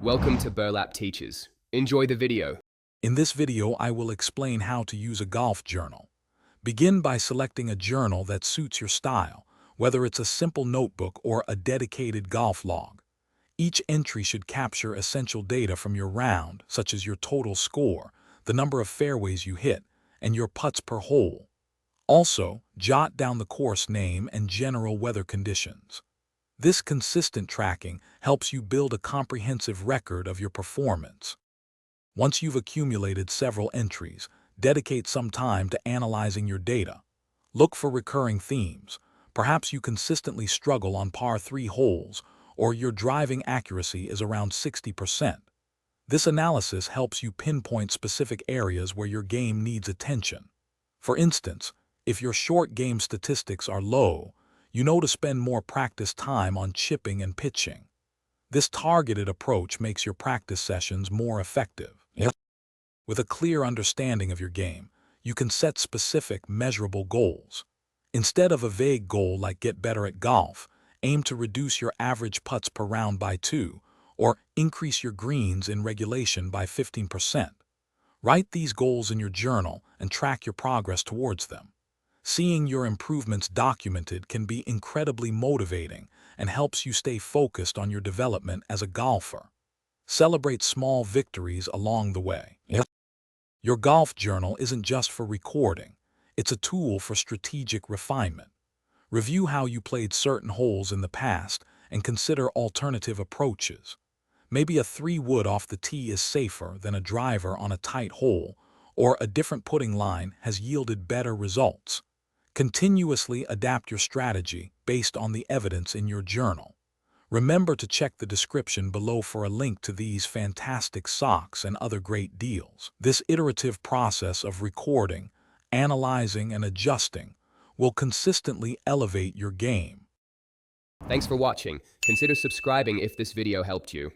Welcome to Burlap Teachers. Enjoy the video. In this video, I will explain how to use a golf journal. Begin by selecting a journal that suits your style, whether it's a simple notebook or a dedicated golf log. Each entry should capture essential data from your round, such as your total score, the number of fairways you hit, and your putts per hole. Also, jot down the course name and general weather conditions. This consistent tracking helps you build a comprehensive record of your performance. Once you've accumulated several entries, dedicate some time to analyzing your data. Look for recurring themes. Perhaps you consistently struggle on par 3 holes, or your driving accuracy is around 60%. This analysis helps you pinpoint specific areas where your game needs attention. For instance, if your short game statistics are low, you know to spend more practice time on chipping and pitching. This targeted approach makes your practice sessions more effective. With a clear understanding of your game, you can set specific, measurable goals. Instead of a vague goal like get better at golf, aim to reduce your average putts per round by 2, or increase your greens in regulation by 15%. Write these goals in your journal and track your progress towards them. Seeing your improvements documented can be incredibly motivating and helps you stay focused on your development as a golfer. Celebrate small victories along the way. Your golf journal isn't just for recording, it's a tool for strategic refinement. Review how you played certain holes in the past and consider alternative approaches. Maybe a 3-wood off the tee is safer than a driver on a tight hole, or a different putting line has yielded better results. Continuously adapt your strategy based on the evidence in your journal. Remember to check the description below for a link to these fantastic socks and other great deals. This iterative process of recording, analyzing, and adjusting will consistently elevate your game. Thanks for watching. Consider subscribing if this video helped you.